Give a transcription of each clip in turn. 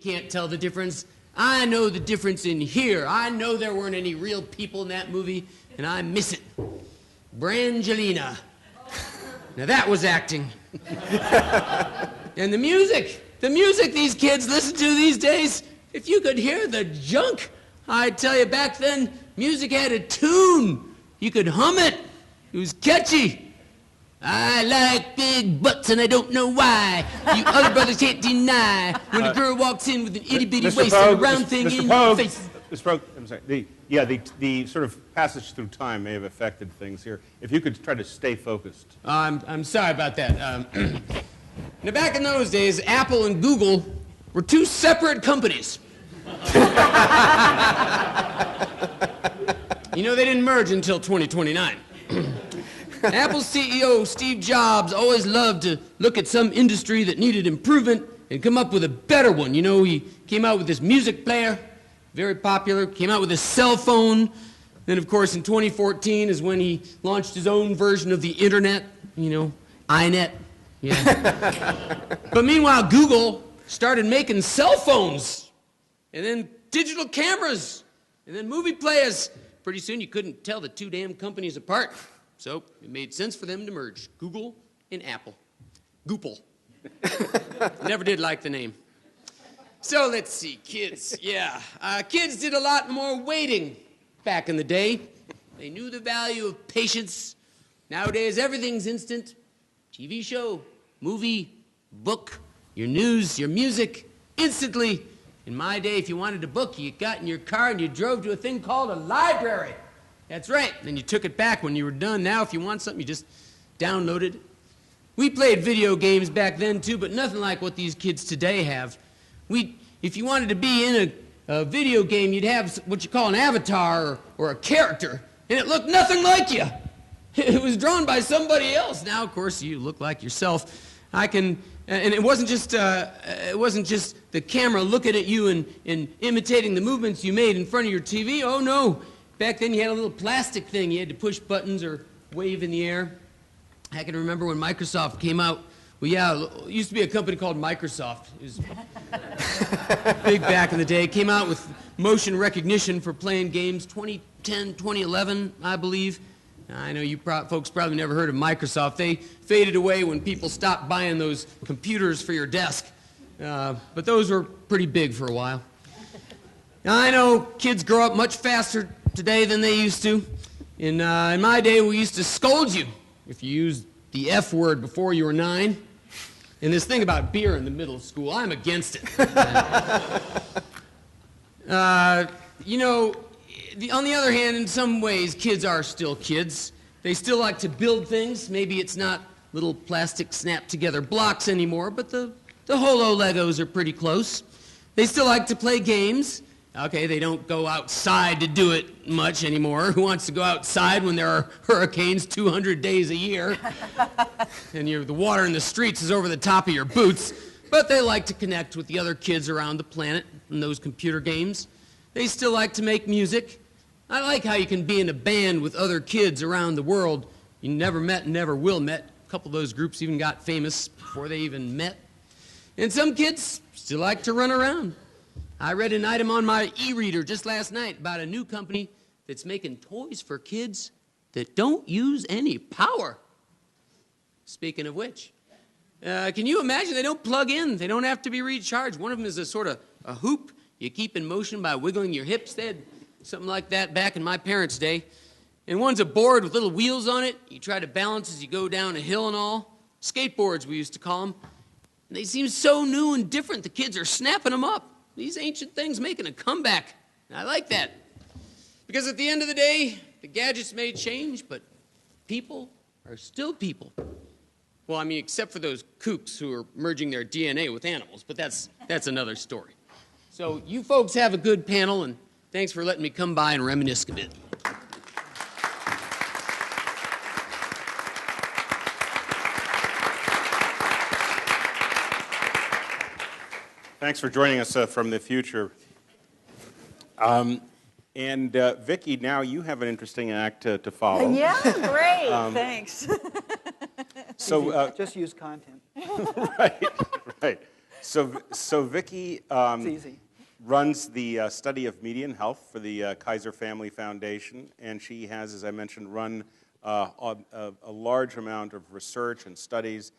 can't tell the difference. I know the difference in here. I know there weren't any real people in that movie, and I miss it. Brangelina. Now that was acting. And the music these kids listen to these days, if you could hear the junk, I'd tell you back then, music had a tune. You could hum it. It was catchy. I like big butts and I don't know why. You other brothers can't deny when a girl walks in with an itty-bitty waist and a round thing in your face. Mr. Pogue, I'm sorry. The sort of passage through time may have affected things here. If you could try to stay focused. I'm sorry about that. Now, back in those days, Apple and Google were two separate companies. You know, they didn't merge until 2029. Apple's CEO, Steve Jobs, always loved to look at some industry that needed improvement and come up with a better one. You know, he came out with this music player, very popular, came out with his cell phone. Then, of course, in 2014 is when he launched his own version of the internet, you know, iNet. Yeah. But meanwhile, Google started making cell phones, and then digital cameras, and then movie players. Pretty soon you couldn't tell the two damn companies apart. So it made sense for them to merge Google and Apple. Goople. Never did like the name. So let's see, kids. Yeah, kids did a lot more waiting back in the day. They knew the value of patience. Nowadays, everything's instant. TV show, movie, book, your news, your music, instantly. In my day, if you wanted a book, you got in your car and you drove to a thing called a library. That's right. Then you took it back when you were done. Now, if you want something, you just downloaded it. We played video games back then, too, but nothing like what these kids today have. If you wanted to be in a video game, you'd have what you call an avatar or a character, and it looked nothing like you. It was drawn by somebody else. Now, of course, you look like yourself. And it wasn't just the camera looking at you and imitating the movements you made in front of your TV. Oh, no. Back then, you had a little plastic thing. You had to push buttons or wave in the air. I can remember when Microsoft came out. Well, yeah, it used to be a company called Microsoft. It was big back in the day. It came out with motion recognition for playing games 2010, 2011, I believe. I know you folks probably never heard of Microsoft. They faded away when people stopped buying those computers for your desk. But those were pretty big for a while. Now, I know kids grow up much faster today than they used to. In my day, we used to scold you if you used the F word before you were 9. And this thing about beer in the middle of school, I'm against it. You know, on the other hand, in some ways, kids are still kids. They still like to build things. Maybe it's not little plastic snap-together blocks anymore, but the Holo Legos are pretty close. They still like to play games. Okay, they don't go outside to do it much anymore. Who wants to go outside when there are hurricanes 200 days a year? And the water in the streets is over the top of your boots. But they like to connect with the other kids around the planet in those computer games. They still like to make music. I like how you can be in a band with other kids around the world you never met and never will met. A couple of those groups even got famous before they even met. And some kids still like to run around. I read an item on my e-reader just last night about a new company that's making toys for kids that don't use any power. Speaking of which, can you imagine? They don't plug in. They don't have to be recharged. One of them is a sort of a hoop you keep in motion by wiggling your hips. They had something like that back in my parents' day. And one's a board with little wheels on it. You try to balance as you go down a hill and all. Skateboards, we used to call them. And they seem so new and different, the kids are snapping them up. These ancient things making a comeback. I like that. Because at the end of the day, the gadgets may change, but people are still people. Well, I mean, except for those kooks who are merging their DNA with animals, but that's another story. So you folks have a good panel, and thanks for letting me come by and reminisce a bit. Thanks for joining us from the future. Vicky, now you have an interesting act to follow. Yeah, great. Thanks. So just use content. Right. So Vicky It's easy. runs the study of media and health for the Kaiser Family Foundation, and she has, as I mentioned, run a large amount of research and studies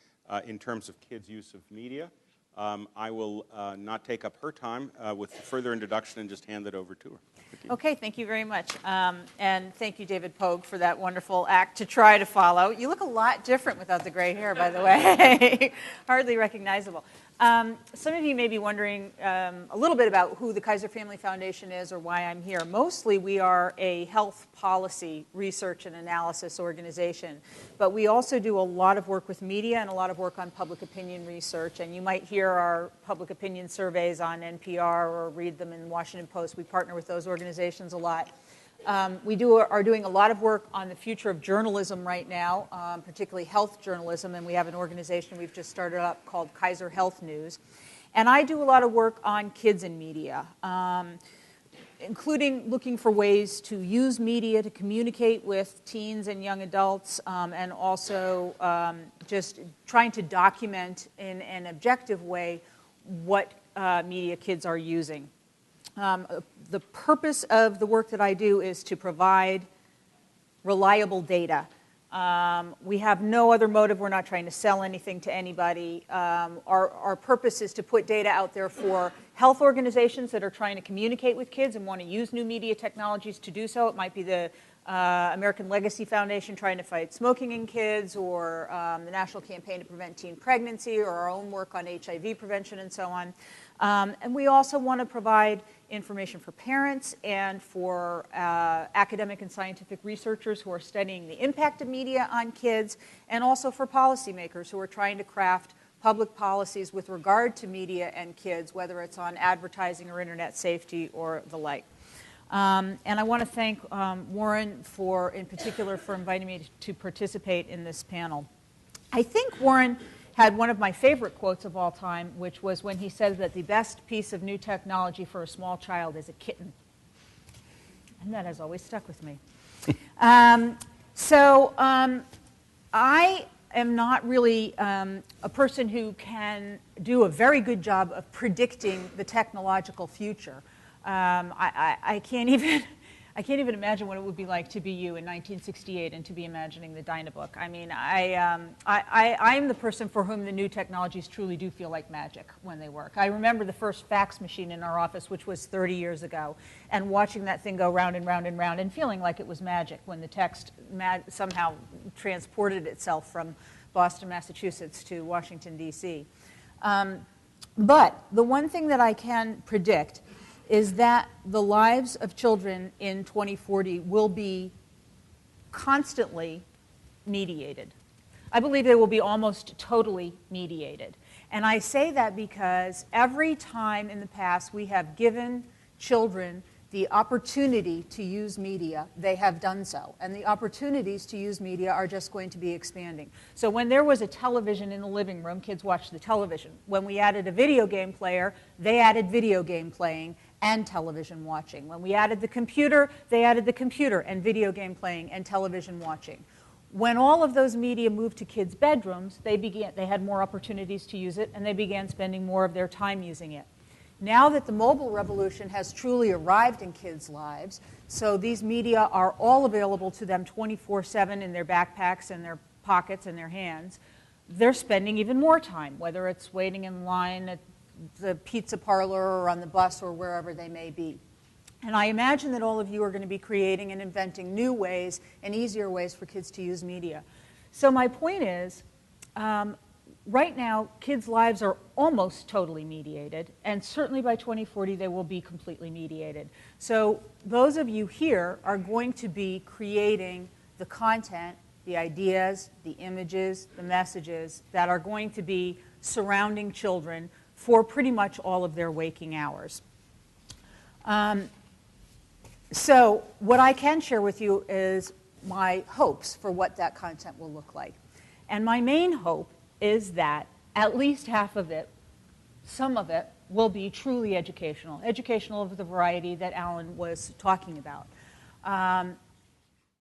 in terms of kids' use of media. I will not take up her time with further introduction and just hand it over to her. Vicky. Okay, thank you very much. And thank you, David Pogue, for that wonderful act to try to follow. You look a lot different without the gray hair, by the way. Hardly recognizable. Some of you may be wondering a little bit about who the Kaiser Family Foundation is or why I'm here. Mostly we are a health policy research and analysis organization, but we also do a lot of work with media and a lot of work on public opinion research, and you might hear our public opinion surveys on NPR or read them in the Washington Post. We partner with those organizations a lot. We are doing a lot of work on the future of journalism right now, particularly health journalism, and we have an organization we've just started up called Kaiser Health News. And I do a lot of work on kids in media, including looking for ways to use media to communicate with teens and young adults, and also just trying to document in an objective way what media kids are using. The purpose of the work that I do is to provide reliable data. We have no other motive. We're not trying to sell anything to anybody. Our purpose is to put data out there for health organizations that are trying to communicate with kids and want to use new media technologies to do so. It might be the American Legacy Foundation trying to fight smoking in kids, or the National Campaign to Prevent Teen Pregnancy, or our own work on HIV prevention and so on. And we also want to provide information for parents and for academic and scientific researchers who are studying the impact of media on kids, and also for policymakers who are trying to craft public policies with regard to media and kids, whether it's on advertising or internet safety or the like. And I want to thank Warren in particular for inviting me to participate in this panel. I think Warren had one of my favorite quotes of all time, which was when he said that the best piece of new technology for a small child is a kitten. And that has always stuck with me. I am not really a person who can do a very good job of predicting the technological future. I can't even imagine what it would be like to be you in 1968 and to be imagining the Dynabook. I mean, I'm the person for whom the new technologies truly do feel like magic when they work. I remember the first fax machine in our office, which was 30 years ago, and watching that thing go round and round and round and feeling like it was magic when the text somehow transported itself from Boston, Massachusetts to Washington, D.C. But the one thing that I can predict is that the lives of children in 2040 will be constantly mediated. I believe they will be almost totally mediated. And I say that because every time in the past we have given children the opportunity to use media, they have done so. And the opportunities to use media are just going to be expanding. So when there was a television in the living room, kids watched the television. When we added a video game player, they added video game playing and television watching. When we added the computer, they added the computer and video game playing and television watching. When all of those media moved to kids' bedrooms, they had more opportunities to use it, and they began spending more of their time using it. Now that the mobile revolution has truly arrived in kids' lives, so these media are all available to them 24/7 in their backpacks and their pockets and their hands, they're spending even more time, whether it's waiting in line at the pizza parlor or on the bus or wherever they may be. And I imagine that all of you are going to be creating and inventing new ways and easier ways for kids to use media. So my point is, right now, kids' lives are almost totally mediated, and certainly by 2040 they will be completely mediated. So those of you here are going to be creating the content, the ideas, the images, the messages that are going to be surrounding children for pretty much all of their waking hours. So what I can share with you is my hopes for what that content will look like. And my main hope is that at least half of it, some of it, will be truly educational of the variety that Alan was talking about.